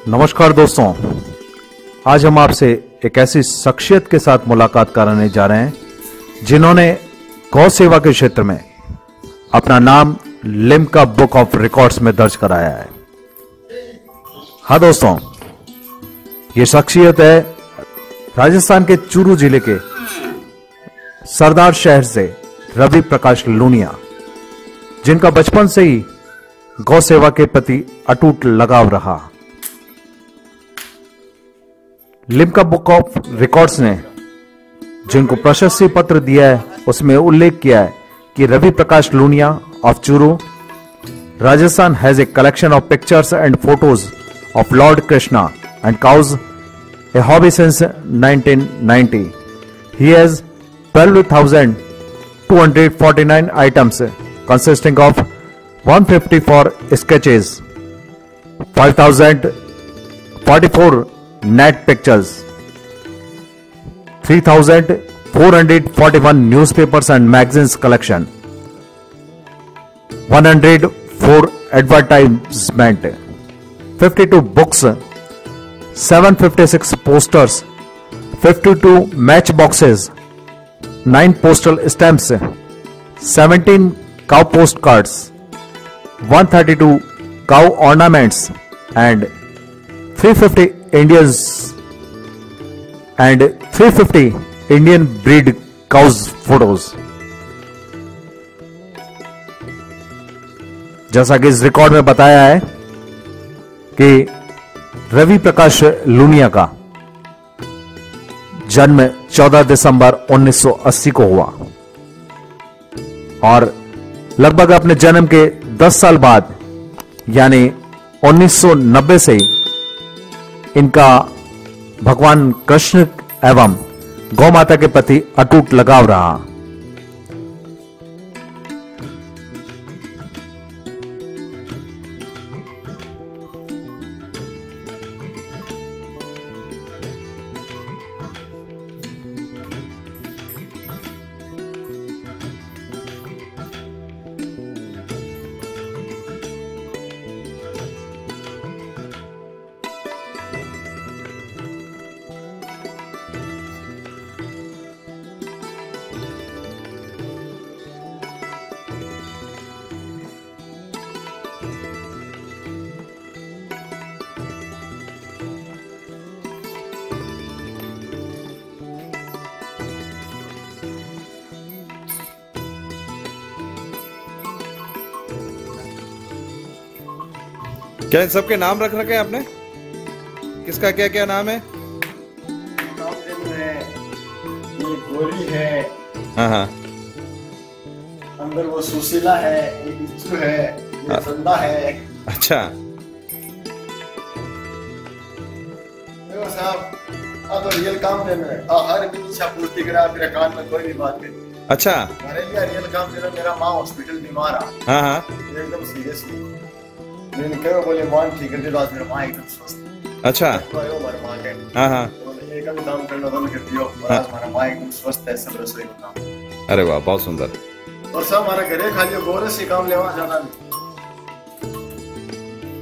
नमस्कार दोस्तों, आज हम आपसे एक ऐसी शख्सियत के साथ मुलाकात कराने जा रहे हैं जिन्होंने गौ सेवा के क्षेत्र में अपना नाम लिम्का बुक ऑफ रिकॉर्ड्स में दर्ज कराया है। हाँ दोस्तों, ये शख्सियत है राजस्थान के चूरू जिले के सरदार शहर से रवि प्रकाश लूनिया, जिनका बचपन से ही गौ सेवा के प्रति अटूट लगाव रहा। लिम्का बुक ऑफ रिकॉर्ड्स ने जिनको प्रशस्ति पत्र दिया है उसमें उल्लेख किया है कि Ravi Prakash Luniya of Churu, Rajasthan has a collection of pictures and photos of lord Krishna and cows, a hobby since 1990. He has 12,249 items consisting of 154 sketches, 5,044 net pictures, 3,441 newspapers and magazines collection, 104 advertisement, 52 books, 756 posters, 52 matchboxes, 9 postal stamps, 17 cow postcards, 132 cow ornaments and 350 Indian breed cows photos. जैसा कि इस record में बताया है कि रवि प्रकाश लूनिया का जन्म 14 दिसंबर 1980 को हुआ और लगभग अपने जन्म के 10 साल बाद यानी 1990 से इनका भगवान कृष्ण एवं गौ माता के प्रति अटूट लगाव रहा। क्या इन सबके नाम रख रखे हैं आपने? किसका क्या क्या नाम है? ये गोरी है, हाँ, अंदर वो सुशीला है, ये बिच्छू है, ये संदा है। अच्छा। देखो साहब, अब तो रियल काम देना है। हर भी इच्छा पूर्ति करा, मेरे कान में कोई भी बात नहीं। अच्छा। हमारे लिए रियल काम देना। मेरा माँ हॉस्पिटल बीमार है, हाँ, एकदम सीरियसली। मैंने कहा बोले मान ठीक कर दे, आज मेरा माँ एकदम स्वस्थ। अच्छा। तो आयो हमारे माँ के, हाँ, बोले एक काम करना बंद कर दियो, और आज हमारा माँ एकदम स्वस्थ है, सब रसोई का काम। अरे वाह, बहुत सुंदर। और सब हमारे घरे खाली गोरस से काम लेवा जाना नहीं।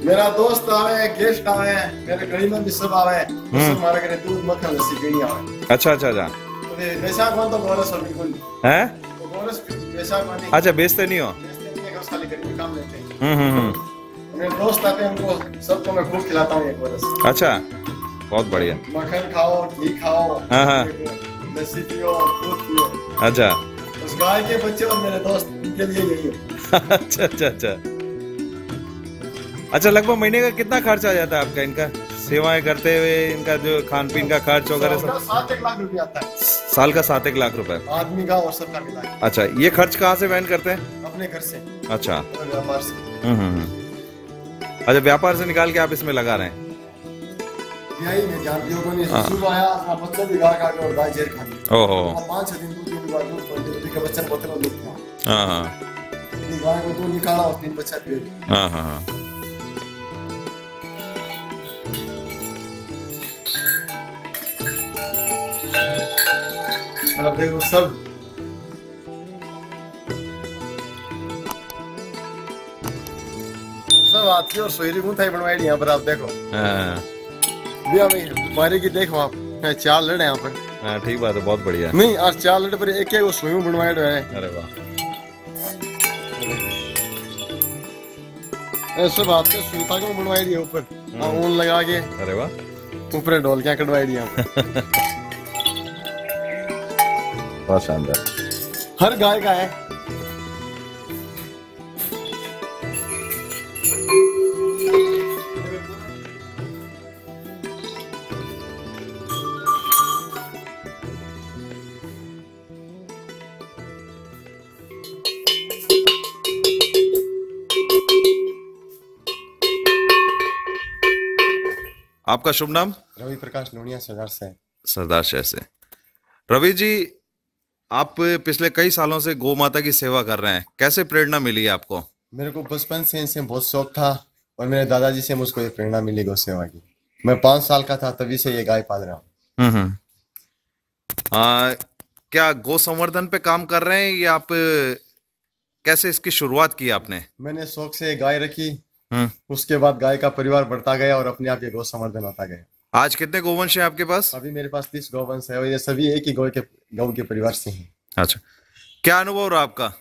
मेरा दोस्त आवे, गेस्ट आवे, मेरे गली में भी सब आवे, सब हमारे घरे दूध मक्खन लस्सी पीनी आवे। अच्छा अच्छा अच्छा। तो वैसा कौन तो गोरस हो बिल्कुल है? तो गोरस वैसा कौन नहीं। अच्छा, बेचते नहीं हो? बेचते नहीं है, खाली घर में काम लेते हैं। हम्म। मेरे दोस्त आते हैं, उनको सबको मैं खूब खिलाता हूँ ये गोरस। अच्छा, बहुत बढ़िया। मक्खन खाओ, घी खाओ, हाँ। लस्सी पियो, दूध पियो। अच्छा। उस गाय के बच्चे और मेरे दोस्त, उनके लिए यही है। अच्छा अच्छा अच्छा। अच्छा, लगभग महीने का कितना खर्च आ जाता है आपका इनका सेवाएं करते हुए? इनका जो खान पीन का खर्च वगैरह सब? 7-1 लाख रुपया आता है साल का। 7-1 लाख रुपए आदमी का और सबका मिला के। अच्छा, ये खर्च कहाँ से वहन करते हैं? अपने घर से। अच्छा। व्यापार से। अच्छा, व्यापार से निकाल के आप इसमें लगा रहे हैं? यही मैं जानती हूँ, नहीं सुबह आया अपना बच्चा भी गाय खा के और गाय जेर खा ली। ओहो। 5-6 दिन दूध के बाद दूध के बच्चा बोतल में दूध था। हाँ। गाय को दूध निकाला और 3 बच्चा पिए। हाँ। अब देखो सब हाथी और सोहरी गुंथा ही बनवाई यहाँ पर, आप देखो। भैया मैं बारी की देखो आप, मैं 4 लड़ यहाँ पर। हाँ ठीक बात है, बहुत बढ़िया। नहीं आज 4 लड़ पर एक वो स्वयं बनवाया है। अरे वाह, ऐसे बात है, सूता को बनवाई दिया ऊपर ऊन लगा के। अरे वाह, ऊपर ढोल क्या कटवाई दिया। बहुत शानदार। हर गाय का है। आपका शुभ नाम? रवि प्रकाश लूनिया सरदार से। सरदार शहर से। रवि जी, आप पिछले कई सालों से गौ माता की सेवा कर रहे हैं, कैसे प्रेरणा मिली आपको? मेरे को बचपन से इनसे बहुत शौक था और मेरे दादाजी से मुझको ये प्रेरणा मिली गौ सेवा की। मैं 5 साल का था तभी से ये गाय पाल रहा हूँ। क्या गौ संवर्धन पे काम कर रहे हैं या आप कैसे इसकी शुरुआत की आपने? मैंने शौक से गाय रखी, उसके बाद गाय का परिवार बढ़ता गया और अपने आप ये गौ संवर्धन होता गया। आज कितने गोवंश हैं आपके पास? अभी मेरे पास 30 गौवंश है और ये सभी एक ही गौ के परिवार से हैं। अच्छा, क्या अनुभव रहा आपका?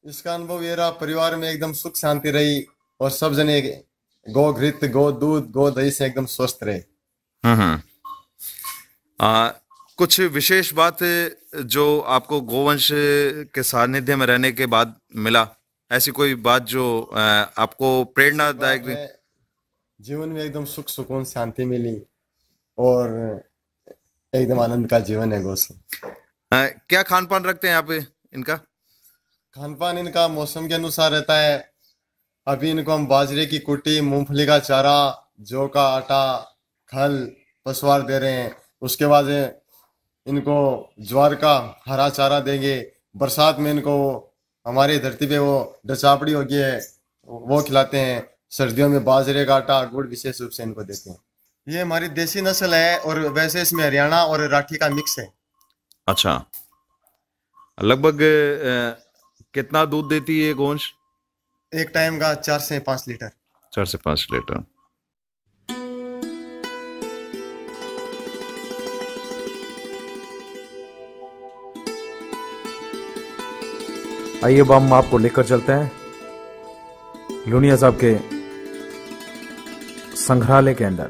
इसका अनुभव ये रहा, परिवार में एकदम सुख शांति रही और सब जने गौ घृत, गौ दूध, गौ दही से एकदम स्वस्थ रहे। कुछ विशेष बात जो आपको गोवंश के सानिध्य में रहने के बाद मिला, ऐसी कोई बात जो आपको प्रेरणादायक? जीवन में एकदम सुख सुकून शांति मिली और एकदम आनंद का जीवन है गौ से। क्या खान पान रखते हैं आप इनका? खान पान इनका मौसम के अनुसार रहता है। अभी इनको हम बाजरे की कुट्टी, मूंगफली का चारा, जौ का आटा, खल, पशुआर दे रहे हैं। उसके बाद इनको ज्वार का हरा चारा देंगे। बरसात में इनको हमारी धरती पे वो डचापड़ी होगी है वो खिलाते हैं। सर्दियों में बाजरे का आटा, गुड़ विशेष रूप से इनको देते हैं। ये हमारी देसी नस्ल है और वैसे इसमें हरियाणा और राठी का मिक्स है। अच्छा, लगभग कितना दूध देती है गोवंश? एक टाइम का 4 से 5 लीटर। 4 से 5 लीटर। आइए अब हम आपको लेकर चलते हैं लूनिया साहब के संग्रहालय के अंदर।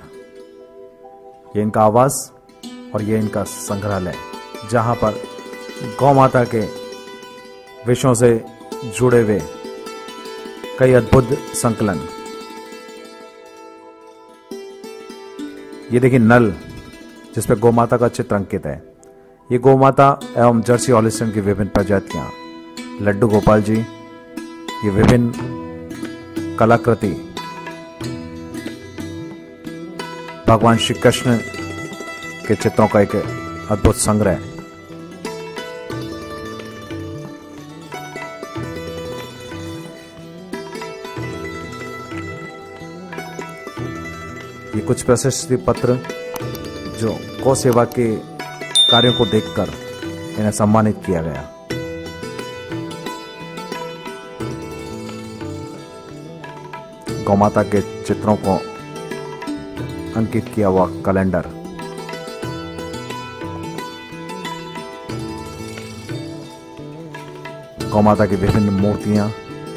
ये इनका आवास और ये इनका संग्रहालय, जहां पर गौ माता के विषयों से जुड़े हुए कई अद्भुत संकलन। ये देखिए नल, जिस पे गौ माता का चित्र अंकित है। ये गौ माता एवं जर्सी हॉलिस्टन की विभिन्न प्रजातियां, लड्डू गोपाल जी, ये विभिन्न कलाकृति भगवान श्री कृष्ण के चित्रों का एक अद्भुत संग्रह। ये कुछ प्रशस्ति पत्र जो गौ सेवा के कार्यों को देखकर इन्हें सम्मानित किया गया। गौ माता के चित्रों को अंकित किया हुआ कैलेंडर। गौ माता की विभिन्न मूर्तियां,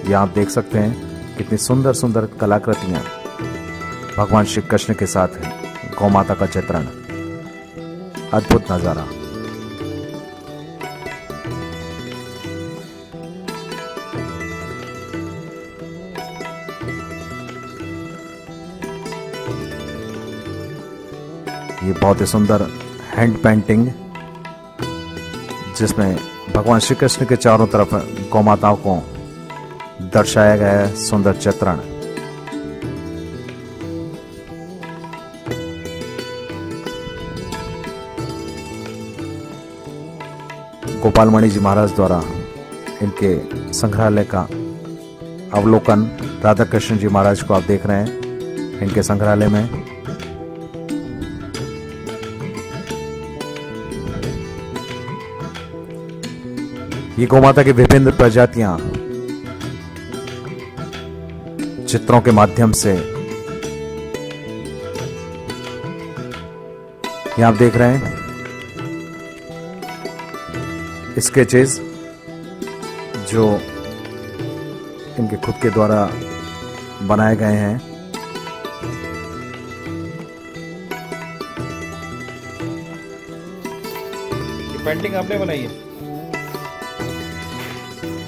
ये आप देख सकते हैं कितनी सुंदर सुंदर कलाकृतियां भगवान श्री कृष्ण के साथ है। गौ माता का चित्रण, अद्भुत नजारा। ये बहुत ही सुंदर हैंड पेंटिंग, जिसमें भगवान श्री कृष्ण के चारों तरफ गौ माताओं को दर्शाया गया है। सुंदर चित्रण। गोपाल मणि जी महाराज द्वारा इनके संग्रहालय का अवलोकन राधा कृष्ण जी महाराज को आप देख रहे हैं इनके संग्रहालय में। ये गौ माता की विभिन्न प्रजातियां चित्रों के माध्यम से ये आप देख रहे हैं स्केचेस जो इनके खुद के द्वारा बनाए गए हैं। ये पेंटिंग आपने बनाई है?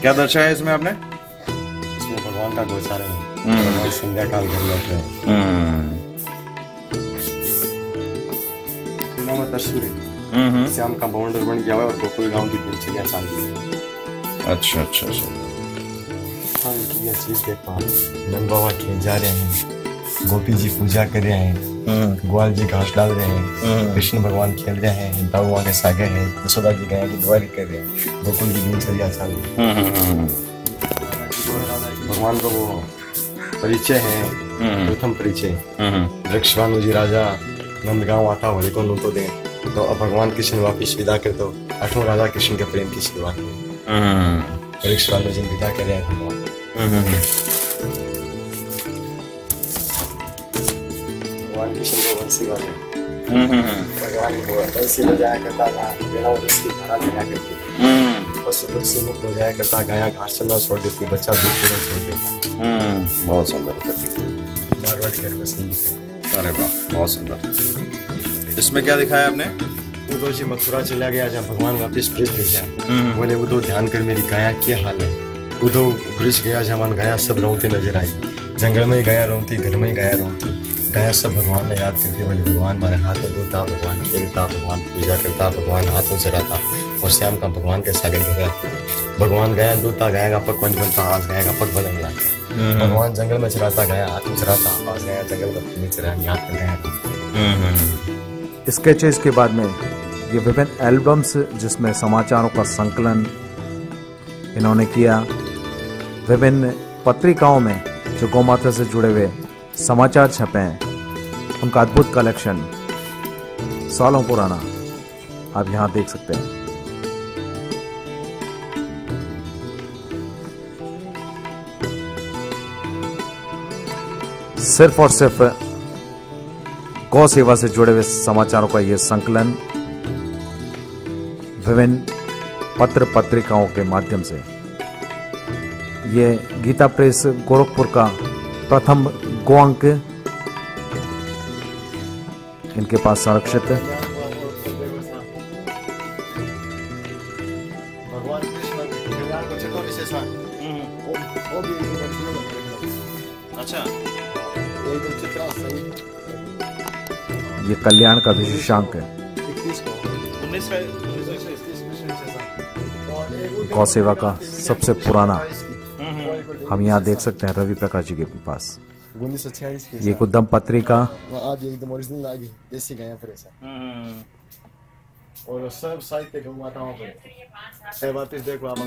क्या दर्शाया है इसमें आपने? इसमें भगवान का गोचारण है, संध्या काल घर लौट रहे हैं। दिनों में तस्वीर है, श्याम का बाउंडर बन गया हुआ है और गोकुल गांव की दिनचर्या चाल रही है। अच्छा अच्छा अच्छा। हाँ, ये चीज देख पा नंद बाबा खेत जा रहे हैं, गोपी जी पूजा कर रहे हैं, ग्वाल जी घास डाल रहे हैं, कृष्ण भगवान खेल रहे हैं, दाऊआ के सागे हैं, यशोदा जी गया की द्वारी कर रहे हैं, गोकुल की दिनचर्या चाल रही है। भगवान का वो परिचय है, प्रथम परिचय वृक्षवानु जी राजा नंदगांव आता होली को नूतो दे, तो अब भगवान कृष्ण वापिस विदा कर दो, आठों राजा कृष्ण के प्रेम की शुरुआत वृक्षवानु जी विदा कर रहे हैं भगवान। भगवान कृष्ण को बंसी वाले भगवान को बंसी बजाया करता था, बिना उसकी धारा लगा करती, पशु पक्षी मुक्त हो जाया करता, गाया घास चलना छोड़ देती, बच्चा दूध पीना छोड़ देता। बहुत सुंदर मारवाड़ी घर में संगीत। अरे वाह, बहुत सुंदर। इसमें क्या दिखाया आपने? उद्धव जी मथुरा चला गया, जब भगवान वापिस ब्रिज भेजा, बोले उद्धव ध्यान कर मेरी गाया क्या हाल है। उद्धव ब्रिज गया, जमान गाया सब रोते नजर आई, जंगल में ही गाया रोती, घर में ही गाया रोती, गाया सब भगवान ने याद करके बोले भगवान हमारे हाथ में धोता, भगवान खेलता, भगवान पूजा करता, भगवान हाथों चढ़ाता और श्याम का भगवान के सागर गिरा। भगवान गया दूता, गाया का पग पंच बनता, आज गाया का पग बदल गया। भगवान जंगल में चढ़ाता, गया हाथ में चढ़ाता, आज गया जंगल में चढ़ा, याद कर गया। स्केचेस के बाद में ये विभिन्न एल्बम्स जिसमें समाचारों का संकलन इन्होंने किया, विभिन्न पत्रिकाओं में जो गौमाता से जुड़े हुए समाचार छपे हैं, उनका अद्भुत कलेक्शन सालों पुराना आप यहाँ देख सकते हैं। सिर्फ और सिर्फ गौ सेवा से जुड़े हुए समाचारों का यह संकलन विभिन्न पत्र पत्रिकाओं के माध्यम से, ये गीता प्रेस गोरखपुर का प्रथम गो अंक इनके पास संरक्षित है। भगवान कृष्ण कल्याण को चटोरी से साथ वो भी अच्छा एक चित्रा सही ये कल्याण का विशेषांक है। 21 को 1931 गौ सेवा का सबसे पुराना हम यहाँ देख सकते हैं रवि प्रकाश जी के पास। 1946 ये उद्यम पत्रिका आज एकदम ओरिजिनल आ गई, देसी गया फिर ऐसा और सब साहित्य गौ माताओं पर है। वापस देखो आप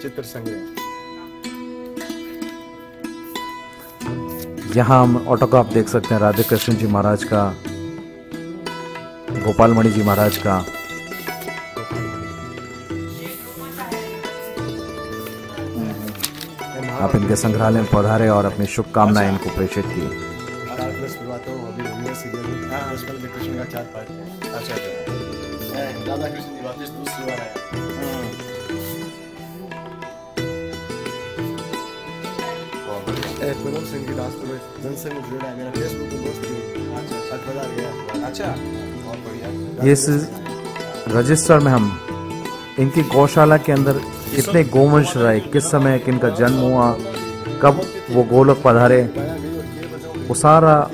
चित्र संग्रह, यहाँ हम ऑटोग्राफ देख सकते हैं राधे कृष्ण जी महाराज का, गोपाल मणि जी महाराज का। आप इनके संग्रहालय में पधारे और अपनी शुभकामनाएं इनको प्रेषित की। कृष्ण का 4 पार्ट है। अच्छा राधा कृष्ण जी वापस दूसरी बार आया। प्रथम संगीत राष्ट्र जनसंघ में जुड़ा है, मेरा फेसबुक पे दोस्त भी 8,000 गया। अच्छा बहुत बढ़िया। ये इस रजिस्टर में हम इनकी गौशाला के अंदर कितने गोवंश रहे, किस समय किनका जन्म हुआ, कब वो गोलोक पधारे, वो सारा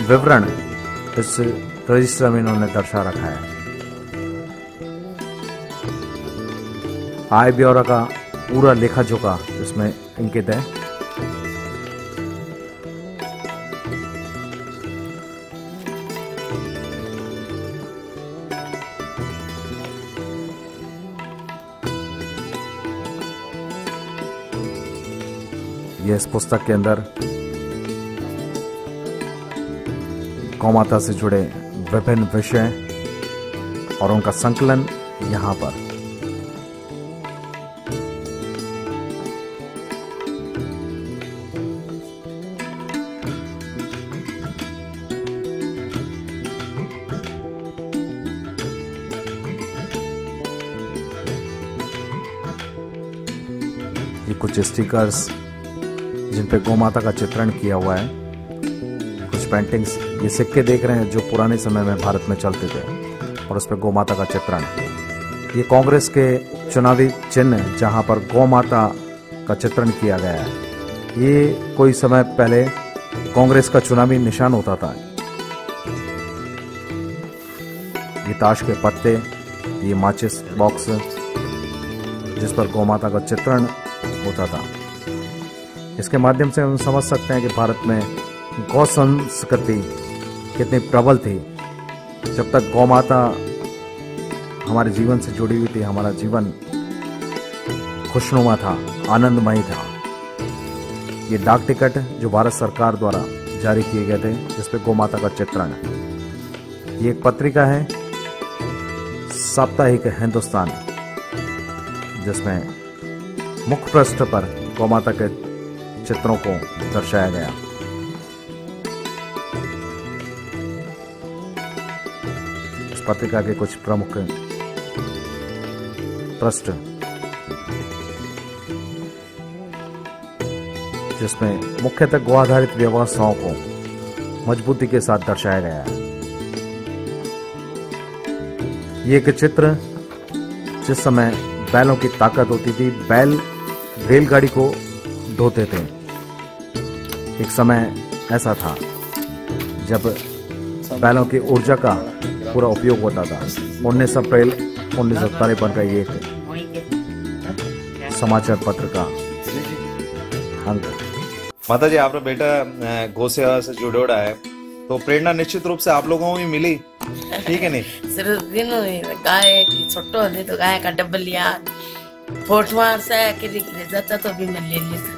विवरण इस रजिस्टर में इन्होंने दर्शा रखा है। आय ब्यौरा का पूरा लेखा जोखा इसमें अंकित है। ये इस पुस्तक के अंदर गौमाता से जुड़े विभिन्न विषय और उनका संकलन यहाँ पर। कुछ स्टिकर्स जिन पे गौ माता का चित्रण किया हुआ है, कुछ पेंटिंग्स। ये सिक्के देख रहे हैं जो पुराने समय में भारत में चलते थे और उस पर गौ माता का चित्रण। ये कांग्रेस के चुनावी चिन्ह जहां पर गौ माता का चित्रण किया गया है। ये कोई समय पहले कांग्रेस का चुनावी निशान होता था। ये ताश के पत्ते, ये माचिस बॉक्स जिस पर गौ माता का चित्रण होता था। इसके माध्यम से हम समझ सकते हैं कि भारत में गौ संस्कृति कितनी प्रबल थी। जब तक गौ माता हमारे जीवन से जुड़ी हुई थी, हमारा जीवन खुशनुमा था, आनंदमयी था। ये डाक टिकट जो भारत सरकार द्वारा जारी किए गए थे जिस पे गौ माता का चित्रण है। ये एक पत्रिका है, साप्ताहिक हिंदुस्तान, जिसमें मुख्य पृष्ठ पर गौ माता के चित्रों को दर्शाया गया। इस पत्रिका के कुछ प्रमुख पृष्ठ जिसमें मुख्यतः गौ आधारित व्यवस्थाओं को मजबूती के साथ दर्शाया गया है। ये एक चित्र जिस समय बैलों की ताकत होती थी, बैल रेलगाड़ी को ढोते थे। एक समय ऐसा था जब बैलों की ऊर्जा का पूरा उपयोग होता था। 19 अप्रैल 1953 का ये समाचार पत्र का अंक। माता जी, आपका बेटा गौ सेवा से जुड़ा है, तो प्रेरणा निश्चित रूप से आप लोगों को भी मिली, ठीक है नहीं? सिर्फ दिनों गाय की छोटो होती तो गाय का डब्बल लिया, फोटवार से किरे किरे जाता तो भी मैं ले लेता।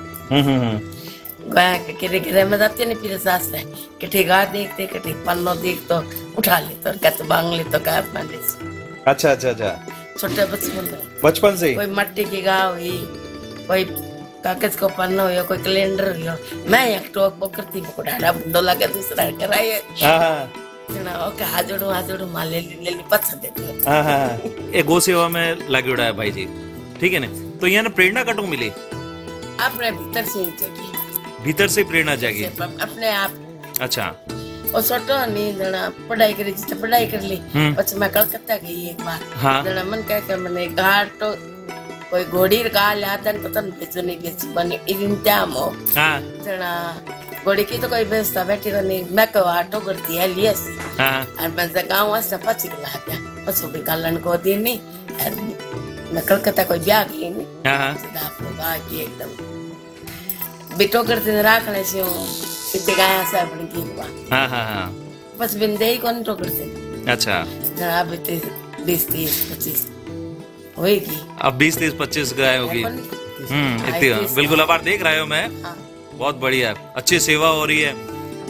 गाय के किरे किरे में जाते नहीं, फिर सास है किठे गा देखते, किठे पन्नो देख तो उठा ले तो कहते बांग ले तो गाय मान ले। अच्छा अच्छा अच्छा, छोटे बचपन से ही कोई मट्टी की गाय हुई, कोई कागज को पन्ना हुआ, कोई कैलेंडर हुआ, मैं एक टोक पकड़ती को ढाडा बुंडो लगे दूसरा कराए ना ओके हाजोड़ू मां ले ले पसंद देते। हां, ए गौ सेवा में लगे उड़ा है भाई जी, ठीक है ना? तो यहाँ प्रेरणा कटो मिली अपने भीतर से जागी, भीतर से प्रेरणा जागी अपने आप। अच्छा, और छोटो नहीं जना पढ़ाई करी, जितने पढ़ाई कर ली પછી मैं कलकत्ता गई एक बार। जना मन कह के मैंने घाट तो कोई घोड़ी गा लादन पता नहीं बेचने के बने इंतजाम हो। हां, जना घोड़ी की तो कोई व्यवस्था बैठी नहीं, मैं को ऑटो करती है लियस। हां, और मैं गांव वास्ते पची लाता पछो भी गालन को दी नहीं। और मैं कलकत्ता कोई ब्याह गई नहीं। हां, सीधा आप गा की एकदम बिटो करते राखने से सीधे गाया से अपनी की हुआ। हां हां हां, बस बिंदे ही कौन तो करते। अच्छा, जना 20 30 25 होएगी। अब 20 30 25 गाय होगी। इतनी बिल्कुल। अब आप देख रहे हो, मैं बहुत बढ़िया, अच्छी सेवा हो रही है।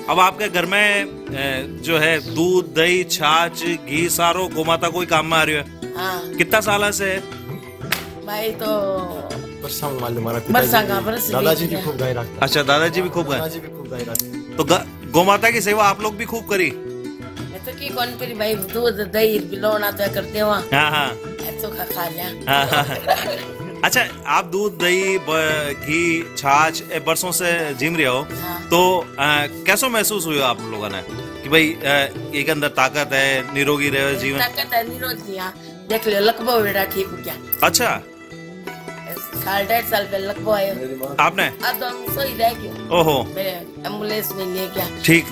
अब आपके घर में जो है दूध दही छाछ घी सारो गौ माता कोई काम में आ रही है। हाँ। कितना साल से भाई तो दादाजी भी खूब गाय रखते। अच्छा, दादाजी भी खूब गाय। तो गौ माता की सेवा आप लोग भी खूब करी? तो की कौन करी भाई, दूध दही पिलौना तो करते हो। हाँ हाँ, ऐसो खा लिया। अच्छा, आप दूध दही घी छाछ बरसों से जिम रहे हो। हाँ। तो कैसो महसूस हुआ आप लोगों ने कि भाई एक अंदर ताकत है, निरोगी रहे जीवन? ताकत है, निरोगी। देख लो लकबो बेटा ठीक हो गया। अच्छा, 1.5 साल पहले लकबो आयो आपने? अब तो हम सोई रह गए। ओहो, मैं एम्बुलेंस में ले गया। ठीक।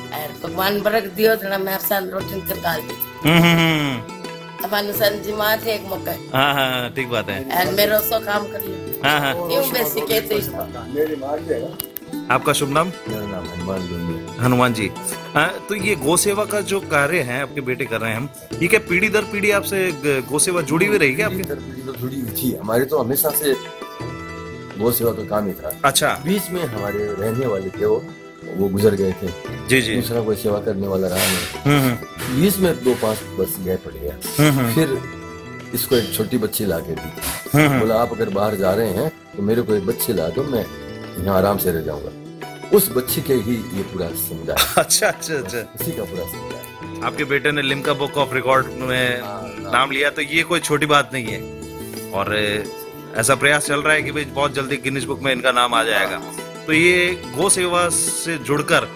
भगवान बरक दियो तो मैं साथ रोटी कर डाल दी। अपन संजीमा थे एक मौका। हाँ हाँ, ठीक बात है। और मेरे सो काम कर लिया। हाँ हाँ, यूं बेसी कहते आपका शुभ नाम? मेरा नाम हनुमान जी। हनुमान जी। तो ये गौ सेवा का जो कार्य है आपके बेटे कर रहे हैं, हम ये क्या पीढ़ी दर पीढ़ी आपसे गौ सेवा जुड़ी हुई रही क्या आपकी? पीढ़ी तो जुड़ी हुई थी हमारी, तो हमेशा से गौ सेवा का काम ही था। अच्छा, बीच में हमारे रहने वाले थे वो गुजर गए थे। जी जी। दूसरा कोई सेवा करने वाला रहा नहीं। बीच में 2-5 वर्ष गए पड़ गया। फिर इसको एक छोटी बच्ची ला के दी। बोला आप अगर बाहर जा रहे हैं तो मेरे को एक बच्ची ला दो, मैं यहाँ आराम से रह जाऊंगा। उस बच्ची के ही ये पूरा समुदाय। अच्छा अच्छा अच्छा, इसी का पूरा समुदाय। आपके बेटे ने लिम्का बुक ऑफ रिकॉर्ड में नाम लिया, तो ये कोई छोटी बात नहीं है। और ऐसा प्रयास चल रहा है कि भाई बहुत जल्दी गिनीज बुक में इनका नाम आ जाएगा। तो ये गौ सेवा से जुड़कर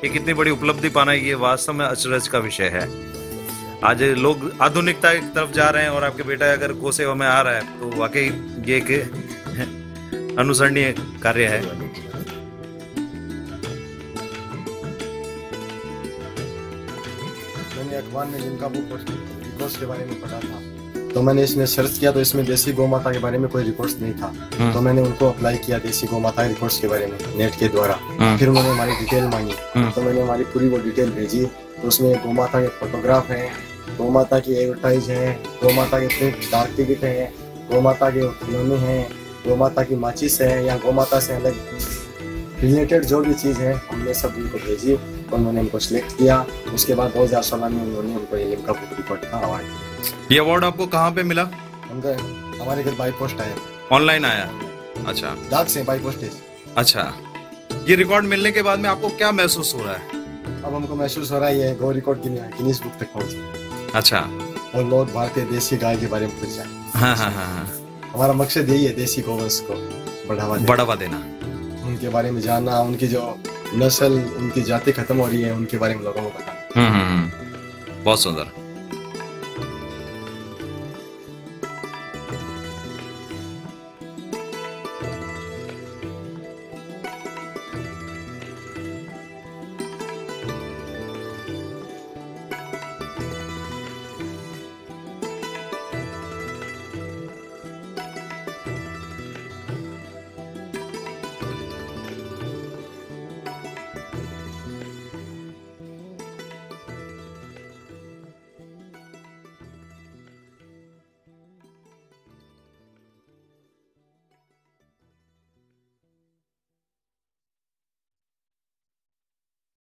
ये कितनी बड़ी उपलब्धि पाना, ये वास्तव में अचरज का विषय है। आज लोग आधुनिकता की तरफ जा रहे हैं और आपके बेटा अगर गौ सेवा में आ रहा है तो वाकई ये एक अनुसरणीय कार्य है। मैंने अखबार में लिम्का बुक रिकॉर्ड्स के बारे में पढ़ा था, तो मैंने इसमें सर्च किया तो इसमें देसी गौ माता के बारे में कोई रिकॉर्ड्स नहीं था। तो मैंने उनको अप्लाई किया देसी गौ माता रिकॉर्ड्स के बारे में नेट के द्वारा। फिर उन्होंने हमारी डिटेल मांगी, तो मैंने हमारी पूरी वो डिटेल भेजी। तो उसमें गौ माता के फोटोग्राफ हैं, गौ माता की एडवर्टाइज है, गौ माता के प्रिंट डाक टिकट है, गौ माता के खिलौने हैं, गौ माता की माचिस है, या गौ माता से अलग रिलेटेड जो भी चीज़ है हमने सब उनको भेजी और उन्होंने हमको सिलेक्ट किया। उसके बाद 2016 में उन्होंने हमको ये लिम्का बुक रिकॉर्ड का अवार्ड। ये अवार्ड आपको कहाँ पे मिला? हमारे घर बाई पोस्ट आया। ऑनलाइन आया? अच्छा, डाक से बाई पोस्ट। अच्छा, ये रिकॉर्ड मिलने के बाद में आपको क्या महसूस हो रहा है? अब हमको महसूस हो रहा है ये गौ रिकॉर्ड गिनीज बुक तक पहुंचे। अच्छा, और लोग भारतीय देसी गाय के बारे में पूछ जाए। हाँ हाँ हाँ हाँ, हमारा मकसद यही है, देसी गौवंश को बढ़ावा देना, उनके बारे में जानना, उनकी जो नस्ल, उनकी जाति खत्म हो रही है उनके बारे में लोगों को बताना। बहुत सुंदर।